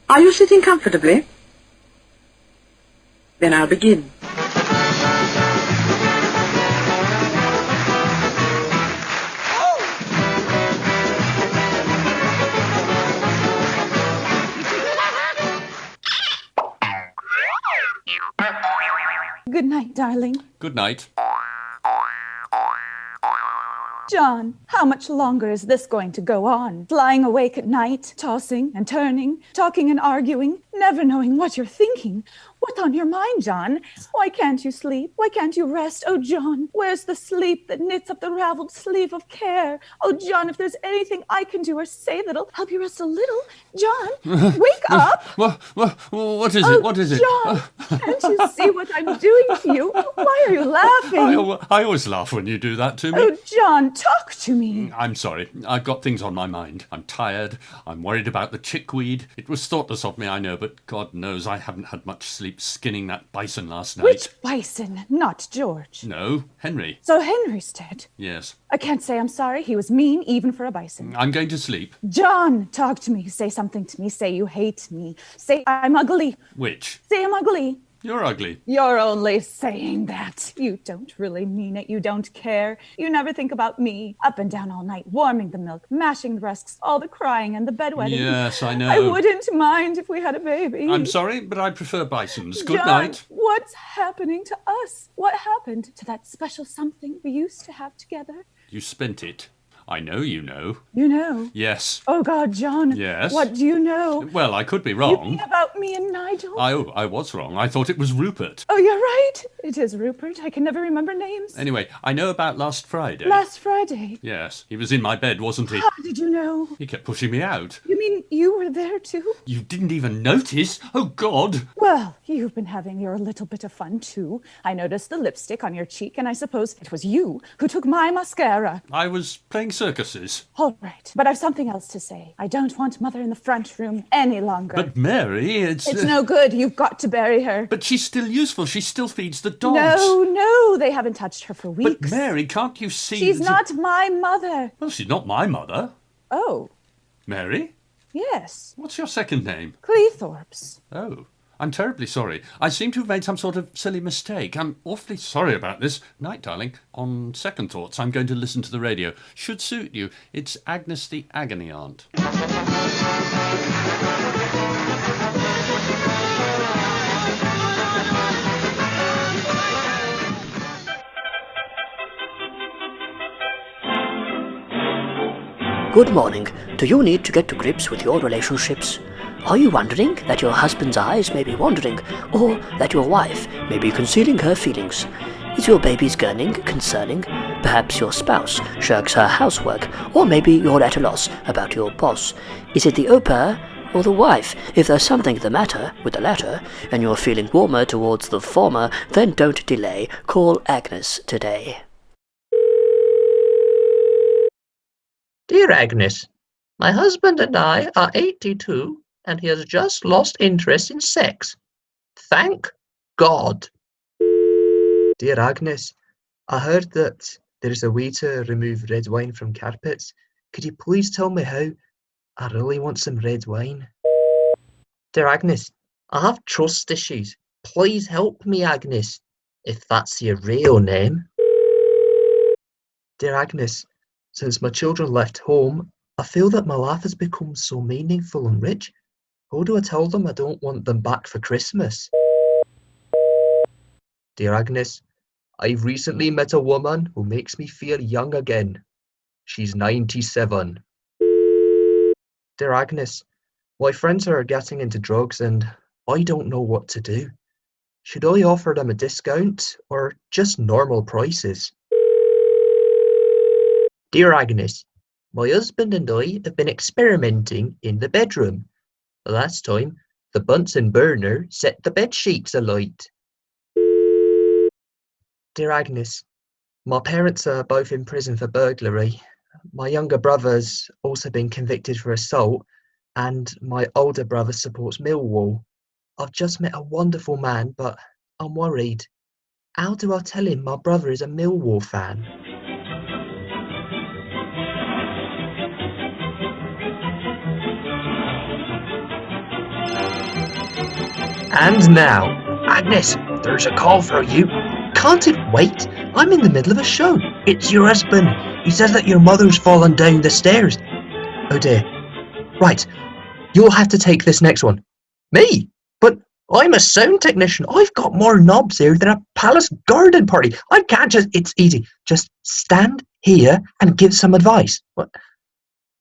Are you sitting comfortably? Then I'll begin. Good night, darling. Good night. John, how much longer is this going to go on? Lying awake at night, tossing and turning, talking and arguing, never knowing what you're thinking. What's on your mind, John? Why can't you sleep? Why can't you rest? Oh, John, where's the sleep that knits up the raveled sleeve of care? Oh, John, if there's anything I can do or say that'll help you rest a little. John, wake up! What is it? What is it? John, can't you see what I'm doing to you? Why are you laughing? I always laugh when you do that to me. Oh, John, talk to me. I'm sorry. I've got things on my mind. I'm tired. I'm worried about the chickweed. It was thoughtless of me, I know, but God knows I haven't had much sleep skinning that bison last night. Which bison? Not George. No, Henry. So Henry's dead. Yes. I can't say I'm sorry. He was mean, even for a bison. I'm going to sleep. John, talk to me. Say something to me. Say you hate me. Say I'm ugly. Which? Say I'm ugly. You're ugly. You're only saying that. You don't really mean it. You don't care. You never think about me. Up and down all night, warming the milk, mashing the rusks, all the crying and the bedwetting. Yes, I know. I wouldn't mind if we had a baby. I'm sorry, but I prefer bisons. Good John, night. What's happening to us? What happened to that special something we used to have together? You spent it. I know you know. You know? Yes. Oh, God, John. Yes? What do you know? Well, I could be You wrong. mean about me and Nigel? I was wrong. I thought it was Rupert. Oh, you're right. It is Rupert. I can never remember names. Anyway, I know about last Friday. Last Friday. Yes, he was in my bed, wasn't he? How did you know? He kept pushing me out. You mean you were there too? You didn't even notice? Oh, God! Well, you've been having your little bit of fun too. I noticed the lipstick on your cheek, and I suppose it was you who took my mascara. I was playing circuses. All right, but I've something else to say. I don't want Mother in the front room any longer. But Mary, It's no good. You've got to bury her. But she's still useful. She still feeds the dogs. No, they haven't touched her for weeks. But Mary, can't you see... She's not my mother. Well, she's not my mother. Oh, Mary? yes. What's your second name? Cleethorpes. Oh, I'm terribly sorry. I seem to have made some sort of silly mistake. I'm awfully sorry about this. Night, darling. On second thoughts, I'm going to listen to the radio. Should suit you. It's Agnes the Agony Aunt. Good morning. Do you need to get to grips with your relationships? Are you wondering that your husband's eyes may be wandering, or that your wife may be concealing her feelings? Is your baby's gurning concerning? Perhaps your spouse shirks her housework, or maybe you're at a loss about your boss. Is it the au pair or the wife? If there's something the matter with the latter, and you're feeling warmer towards the former, then don't delay. Call Agnes today. Dear Agnes, my husband and I are 82 and he has just lost interest in sex. Thank God. Dear Agnes, I heard that there is a way to remove red wine from carpets. Could you please tell me how? I really want some red wine. Dear Agnes, I have trust issues. Please help me, Agnes, if that's your real name. Dear Agnes, since my children left home, I feel that my life has become so meaningful and rich. How do I tell them I don't want them back for Christmas? Dear Agnes, I've recently met a woman who makes me feel young again. She's 97. Dear Agnes, my friends are getting into drugs and I don't know what to do. Should I offer them a discount or just normal prices? Dear Agnes, my husband and I have been experimenting in the bedroom. Last time, the Bunsen burner set the bed sheets alight. Dear Agnes, my parents are both in prison for burglary. My younger brother's also been convicted for assault, and my older brother supports Millwall. I've just met a wonderful man, but I'm worried. How do I tell him my brother is a Millwall fan? And now, Agnes, there's a call for you. Can't it wait? I'm in the middle of a show. It's your husband. He says that your mother's fallen down the stairs. Oh dear. Right, you'll have to take this next one. Me? But I'm a sound technician. I've got more knobs here than a palace garden party. I can't just... It's easy. Just stand here and give some advice. What?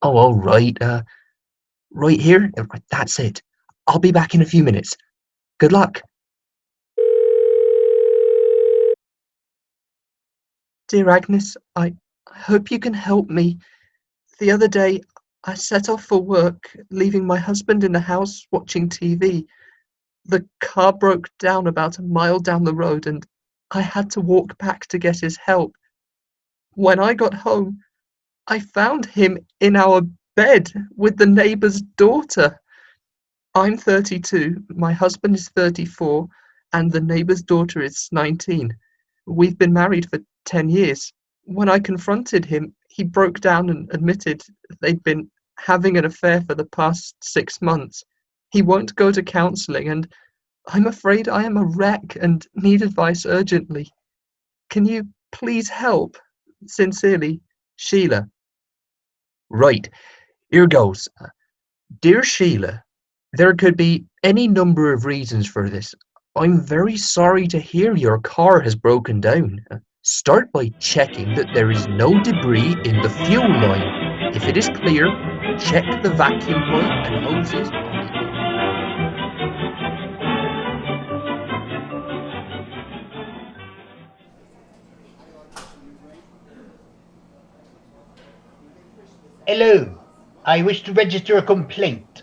Oh, all right. Right here? That's it. I'll be back in a few minutes. Good luck. Dear Agnes, I hope you can help me. The other day, I set off for work, leaving my husband in the house watching TV. The car broke down about a mile down the road, and I had to walk back to get his help. When I got home, I found him in our bed with the neighbour's daughter. I'm 32, my husband is 34, and the neighbour's daughter is 19. We've been married for 10 years. When I confronted him, he broke down and admitted they'd been having an affair for the past 6 months. He won't go to counselling, and I'm afraid I am a wreck and need advice urgently. Can you please help? Sincerely, Sheila. Right, here goes. Dear Sheila, there could be any number of reasons for this. I'm very sorry to hear your car has broken down. Start by checking that there is no debris in the fuel line. If it is clear, check the vacuum pipe and hoses. Hello, I wish to register a complaint.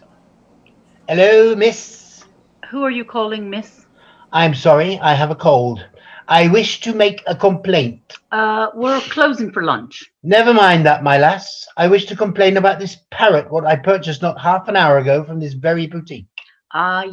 Hello, miss? Who are you calling, miss? I'm sorry, I have a cold. I wish to make a complaint. We're closing for lunch. Never mind that, my lass. I wish to complain about this parrot, what I purchased not half an hour ago from this very boutique.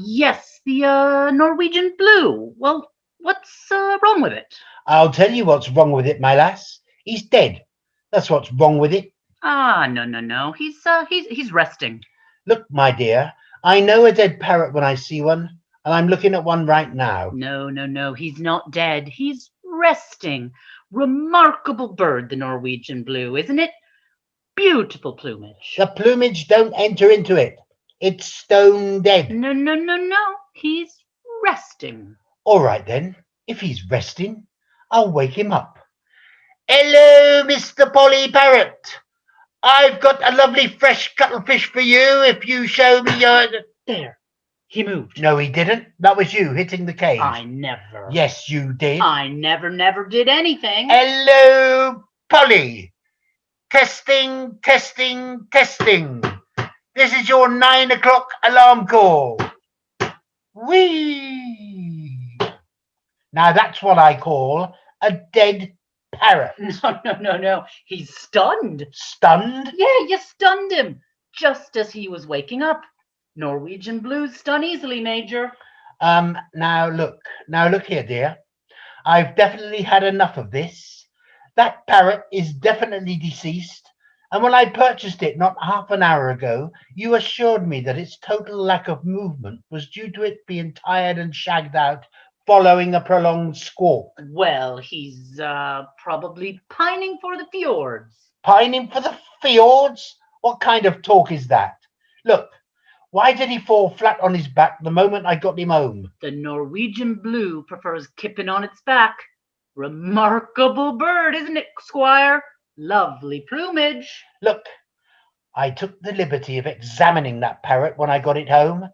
Yes, the Norwegian blue. Well, what's wrong with it? I'll tell you what's wrong with it, my lass. He's dead. That's what's wrong with it. No. He's resting. Look, my dear, I know a dead parrot when I see one, and I'm looking at one right now. No, he's not dead. He's resting. Remarkable bird, the Norwegian blue, isn't it? Beautiful plumage. The plumage don't enter into it. It's stone dead. No. He's resting. All right, then. If he's resting, I'll wake him up. Hello, Mr. Polly Parrot. I've got a lovely fresh cuttlefish for you if you show me your... There. He moved. No, he didn't. That was you hitting the cage. I never. Yes, you did. I never did anything. Hello, Polly. Testing. This is your 9 o'clock alarm call. Whee! Now that's what I call a dead parrot. No. He's stunned. Stunned? Yeah, you stunned him just as he was waking up. Norwegian blues stun easily, Major. Now look here, dear. I've definitely had enough of this. That parrot is definitely deceased. And when I purchased it not half an hour ago, you assured me that its total lack of movement was due to it being tired and shagged out following a prolonged squawk. Well, he's probably pining for the fjords. Pining for the fjords? What kind of talk is that? Look, why did he fall flat on his back the moment I got him home? The Norwegian blue prefers kipping on its back. Remarkable bird, isn't it, Squire? Lovely plumage. Look, I took the liberty of examining that parrot when I got it home,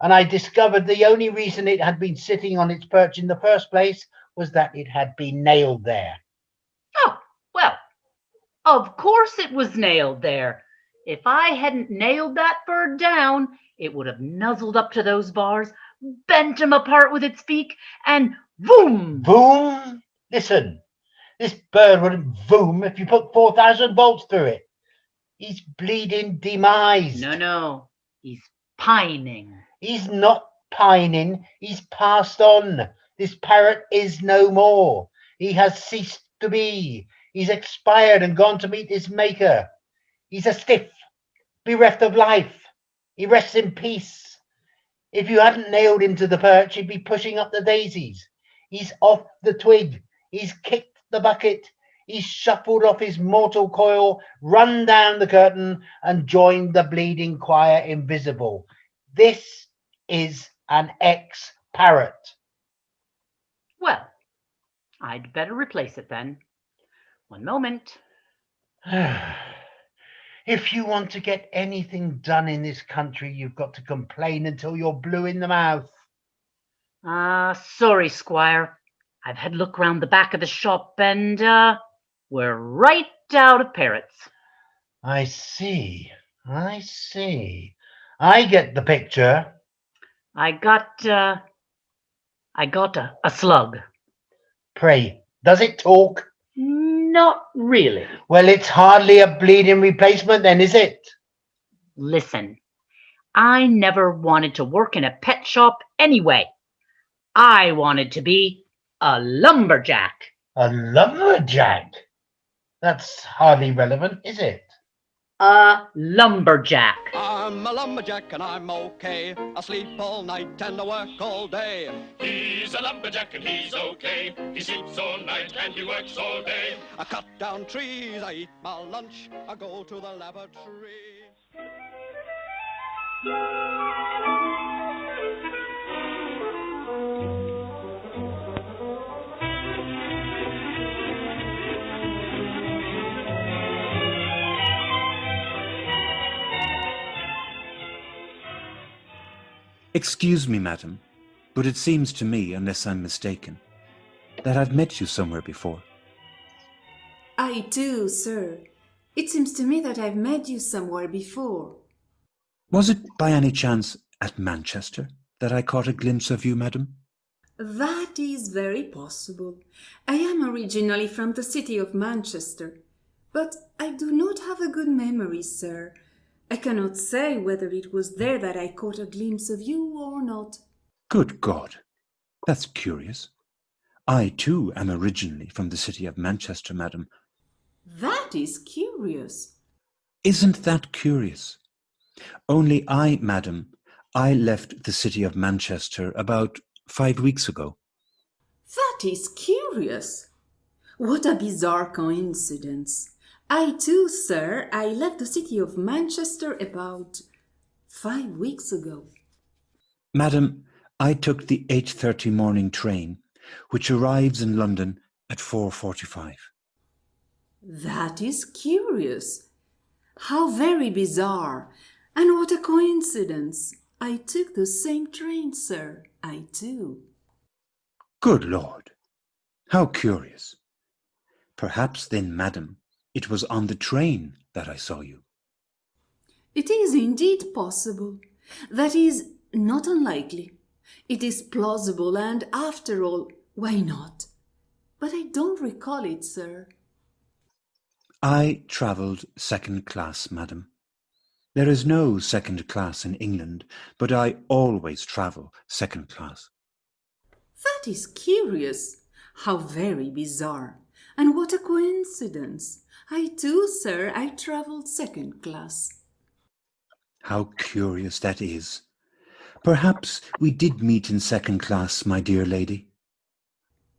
and I discovered the only reason it had been sitting on its perch in the first place was that it had been nailed there. Oh, well, of course it was nailed there. If I hadn't nailed that bird down, it would have nuzzled up to those bars, bent them apart with its beak, and boom! Boom? Listen, this bird wouldn't boom if you put 4,000 volts through it. He's bleeding demised. No, he's pining. He's not pining, he's passed on. This parrot is no more. He has ceased to be. He's expired and gone to meet his maker. He's a stiff, bereft of life. He rests in peace. If you hadn't nailed him to the perch, he'd be pushing up the daisies. He's off the twig. He's kicked the bucket. He's shuffled off his mortal coil, run down the curtain, and joined the bleeding choir invisible. This is an ex-parrot. Well, I'd better replace it then. One moment. If you want to get anything done in this country, you've got to complain until you're blue in the mouth. Sorry, Squire. I've had a look round the back of the shop and, we're right out of parrots. I see. I get the picture. I got a slug. Pray, does it talk? Not really. Well, it's hardly a bleeding replacement then, is it? Listen, I never wanted to work in a pet shop anyway. I wanted to be a lumberjack. A lumberjack? That's hardly relevant, is it? A lumberjack. I'm a lumberjack and I'm okay. I sleep all night and I work all day. He's a lumberjack and he's okay. He sleeps all night and he works all day. I cut down trees, I eat my lunch, I go to the lavatory. Excuse me, madam, but it seems to me, unless I'm mistaken, that I've met you somewhere before. I do, sir. It seems to me that I've met you somewhere before. Was it by any chance at Manchester that I caught a glimpse of you, madam? That is very possible. I am originally from the city of Manchester, but I do not have a good memory, sir. I cannot say whether it was there that I caught a glimpse of you or not. Good God, that's curious. I, too, am originally from the city of Manchester, madam. That is curious. Isn't that curious? Only I, madam, I left the city of Manchester about 5 weeks ago. That is curious. What a bizarre coincidence. I too, sir, I left the city of Manchester about 5 weeks ago. Madam, I took the 8:30 morning train, which arrives in London at 4:45. That is curious. How very bizarre. And what a coincidence. I took the same train, sir. I too. Good Lord, how curious. Perhaps then, madam, it was on the train that I saw you. It is indeed possible. That is not unlikely. It is plausible, and after all, why not? But I don't recall it, sir. I travelled second class, madam. There is no second class in England, but I always travel second class. That is curious. How very bizarre. And what a coincidence. I too, sir, I travelled second class. How curious that is. Perhaps we did meet in second class, my dear lady.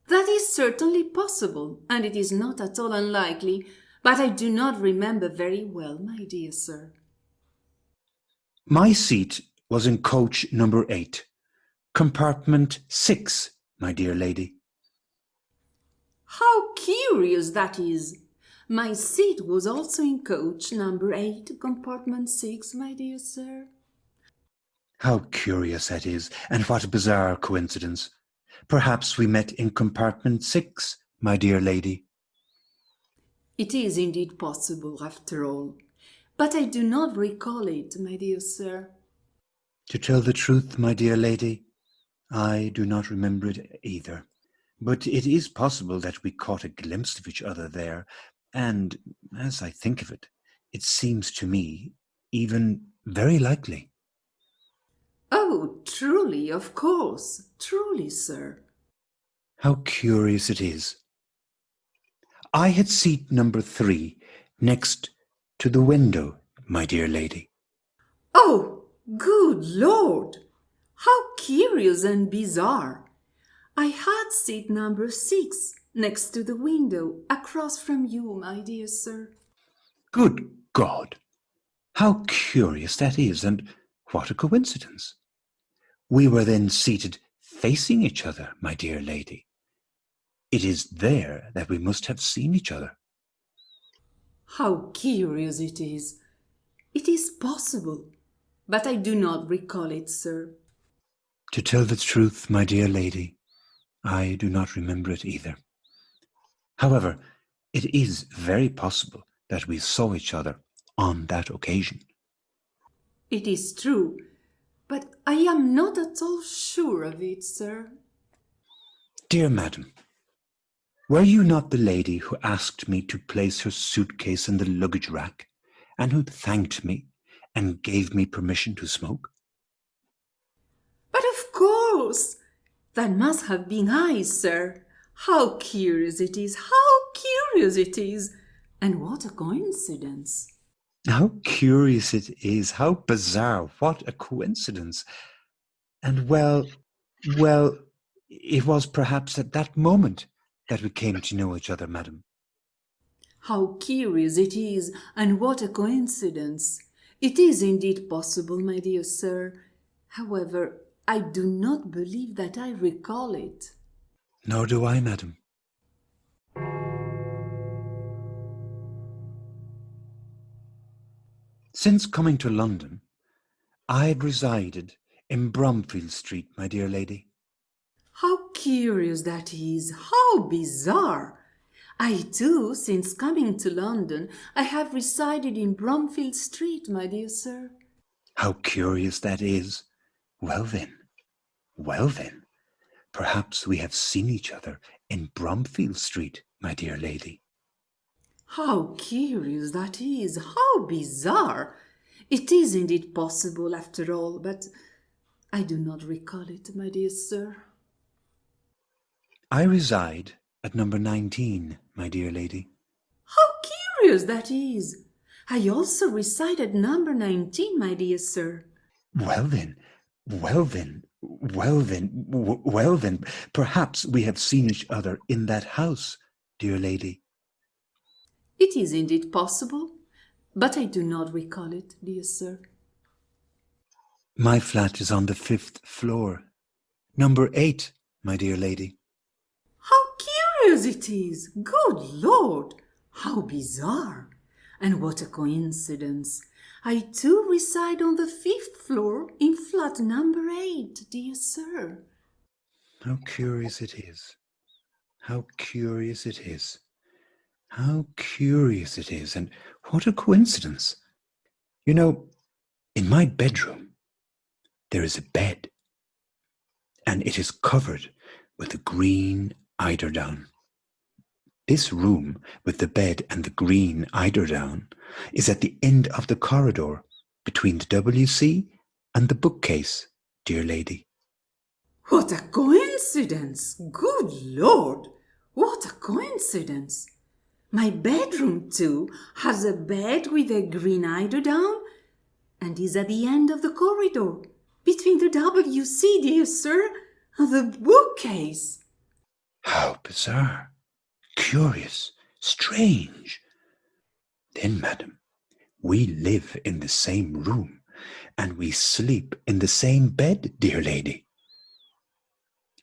That is certainly possible, and it is not at all unlikely, but I do not remember very well, my dear sir. My seat was in coach number 8, compartment 6, my dear lady. How curious that is! My seat was also in coach number 8, compartment 6, my dear sir. How curious that is, and what a bizarre coincidence. Perhaps we met in compartment 6, my dear lady. It is indeed possible, after all, but I do not recall it, my dear sir. To tell the truth, my dear lady, I do not remember it either. But it is possible that we caught a glimpse of each other there, and, as I think of it, it seems to me even very likely. Oh, truly, of course, truly, sir. How curious it is. I had seat number 3 next to the window, my dear lady. Oh, good Lord! How curious and bizarre! I had seat number 6 next to the window across from you, my dear sir. Good God! How curious that is, and what a coincidence! We were then seated facing each other, my dear lady. It is there that we must have seen each other. How curious it is! It is possible, but I do not recall it, sir. To tell the truth, my dear lady, I do not remember it either. However, it is very possible that we saw each other on that occasion. It is true, but I am not at all sure of it, sir. Dear madam, were you not the lady who asked me to place her suitcase in the luggage rack, and who thanked me and gave me permission to smoke? But of course! That must have been I, sir. How curious it is! How curious it is! And what a coincidence! How curious it is! How bizarre! What a coincidence! And well, it was perhaps at that moment that we came to know each other, madam. How curious it is, and what a coincidence! It is indeed possible, my dear sir. However, I do not believe that I recall it. Nor do I, madam. Since coming to London, I had resided in Bromfield Street, my dear lady. How curious that is! How bizarre! I too, since coming to London, I have resided in Bromfield Street, my dear sir. How curious that is! Well then, perhaps we have seen each other in Bromfield Street, my dear lady. How curious that is! How bizarre! It is indeed possible after all, but I do not recall it, my dear sir. I reside at number 19, my dear lady. How curious that is! I also reside at number 19, my dear sir. Well then, perhaps we have seen each other in that house, dear lady. It is indeed possible, but I do not recall it, dear sir. My flat is on the 5th floor, number 8, my dear lady. How curious it is! Good Lord! How bizarre! And what a coincidence! I too reside on the 5th floor in flat number 8, dear sir. How curious it is! How curious it is! How curious it is, and what a coincidence! You know, in my bedroom, there is a bed, and it is covered with a green eiderdown. This room with the bed and the green eiderdown is at the end of the corridor between the WC and the bookcase, dear lady. What a coincidence! Good Lord! What a coincidence! My bedroom, too, has a bed with a green eiderdown and is at the end of the corridor between the WC, dear sir, and the bookcase. How bizarre! Curious! Strange! Then, madam, we live in the same room, and we sleep in the same bed, dear lady.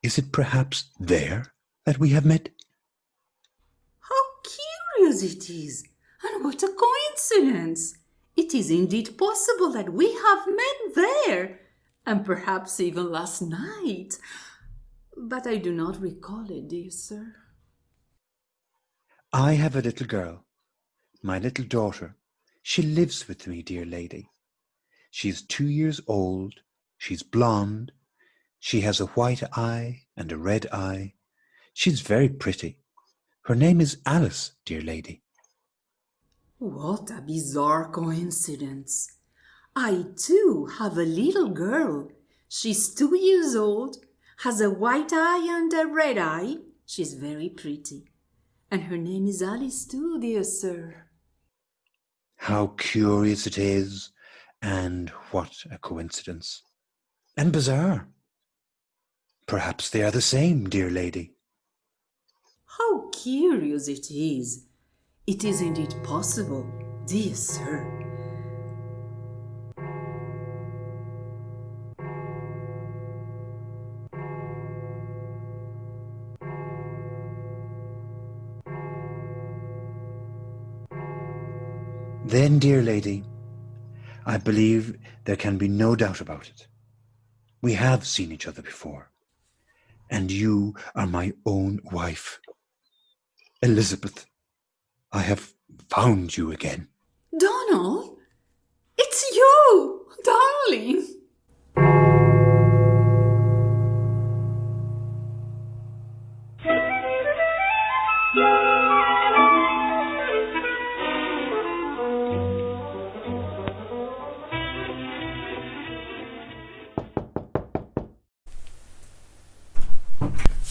Is it perhaps there that we have met? How curious it is! And what a coincidence! It is indeed possible that we have met there, and perhaps even last night. But I do not recall it, dear sir. I have a little girl, my little daughter. She lives with me, dear lady. She is 2 years old. She's blonde. She has a white eye and a red eye. She's very pretty. Her name is Alice, dear lady. What a bizarre coincidence. I too have a little girl. She's 2 years old, has a white eye and a red eye. She's very pretty. And her name is Alice too, dear sir. How curious it is, and what a coincidence. and bizarre. Perhaps they are the same, dear lady. How curious it is. It is indeed possible, dear sir. Then, dear lady, I believe there can be no doubt about it. We have seen each other before, and you are my own wife. Elizabeth, I have found you again. Donald, it's you, darling.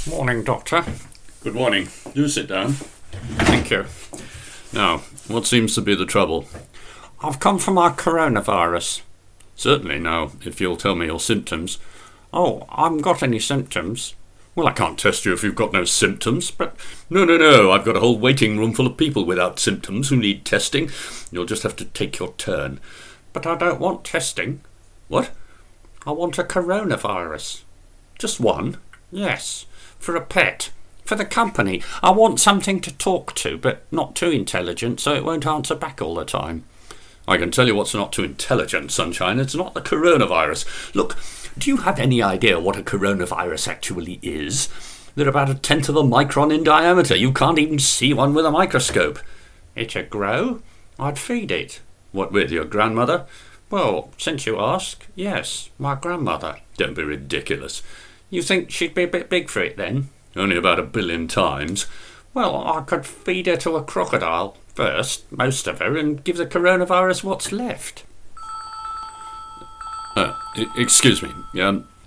Morning, Doctor. Good morning. Do sit down. Thank you. Now, what seems to be the trouble? I've come for my coronavirus. Certainly, now, if you'll tell me your symptoms. Oh, I haven't got any symptoms. Well, I can't test you if you've got no symptoms, but no, I've got a whole waiting room full of people without symptoms who need testing. You'll just have to take your turn. But I don't want testing. What? I want a coronavirus. Just one? Yes. For a pet. For the company. I want something to talk to, but not too intelligent, so it won't answer back all the time. I can tell you what's not too intelligent, Sunshine. It's not the coronavirus. Look, do you have any idea what a coronavirus actually is? They're about 1/10 of a micron in diameter. You can't even see one with a microscope. It'd grow? I'd feed it. What with, your grandmother? Well, since you ask, yes, my grandmother. Don't be ridiculous. You think she'd be a bit big for it then? Only about 1 billion times. Well, I could feed her to a crocodile first, most of her, and give the coronavirus what's left. Excuse me.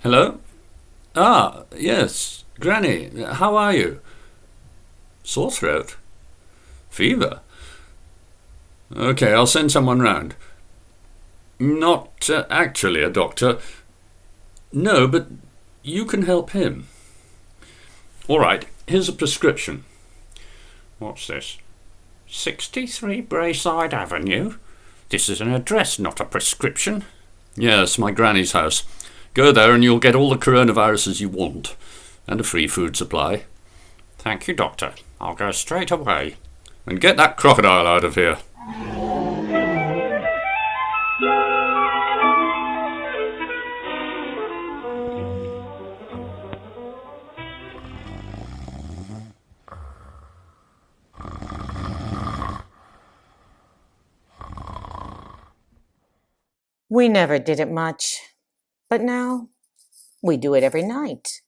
Hello? Ah, yes. Granny, how are you? Sore throat? Fever? Okay, I'll send someone round. Not actually a doctor. No, but you can help him. All right, here's a prescription. What's this? 63 Brayside Avenue? This is an address, not a prescription. Yes, my granny's house. Go there and you'll get all the coronaviruses you want. And a free food supply. Thank you, Doctor. I'll go straight away. And get that crocodile out of here. We never did it much, but now we do it every night.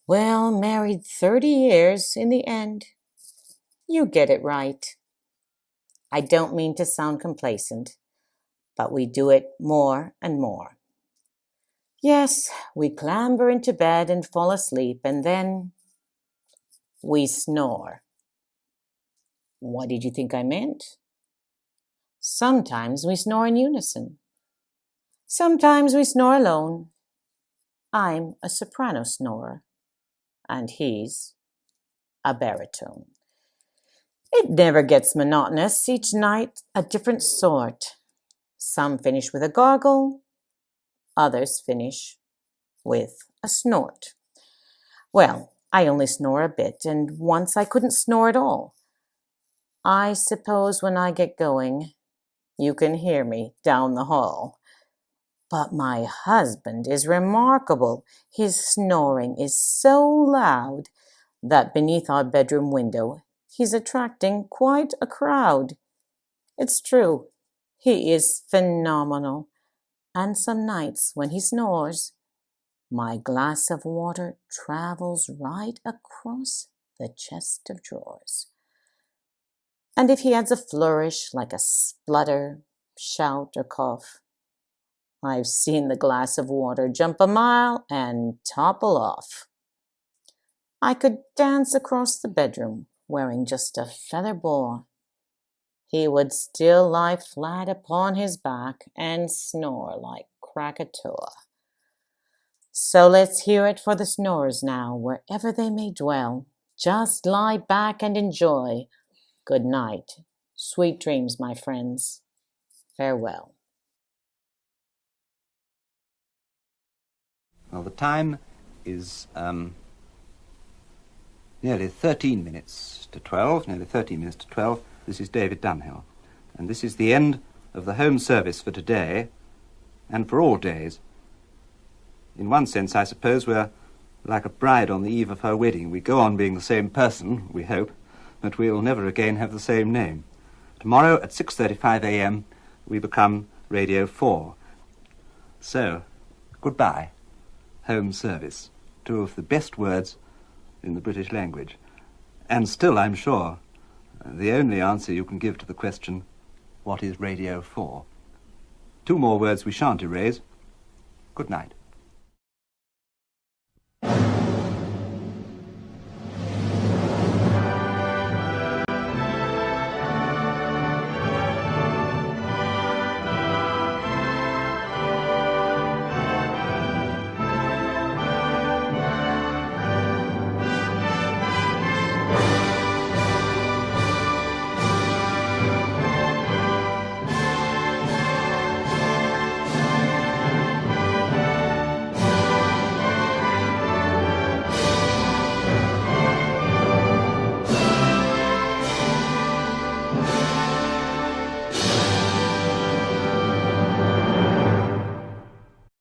Well, married 30 years in the end. You get it right. I don't mean to sound complacent, but we do it more and more. Yes, we clamber into bed and fall asleep, and then we snore. What did you think I meant? Sometimes we snore in unison. Sometimes we snore alone. I'm a soprano snorer, and he's a baritone. It never gets monotonous. Each night a different sort. Some finish with a gargle, others finish with a snort. Well, I only snore a bit, and once I couldn't snore at all. I suppose when I get going, you can hear me down the hall. But my husband is remarkable. His snoring is so loud that beneath our bedroom window, he's attracting quite a crowd. It's true, he is phenomenal. And some nights when he snores, my glass of water travels right across the chest of drawers. And if he adds a flourish like a splutter, shout, or cough, I've seen the glass of water jump a mile and topple off. I could dance across the bedroom wearing just a feather boa. He would still lie flat upon his back and snore like Krakatoa. So let's hear it for the snorers now, wherever they may dwell. Just lie back and enjoy. Good night. Sweet dreams, my friends. Farewell. Well, the time is nearly 13 minutes to 12, nearly 13 minutes to 12. This is David Dunhill. And this is the end of the home service for today and for all days. In one sense, I suppose, we're like a bride on the eve of her wedding. We go on being the same person, we hope, but we'll never again have the same name. Tomorrow at 6:35 a.m. we become Radio 4. So, goodbye, home service. Two of the best words in the British language. And still, I'm sure, the only answer you can give to the question, what is Radio 4? Two more words we shan't erase. Good night.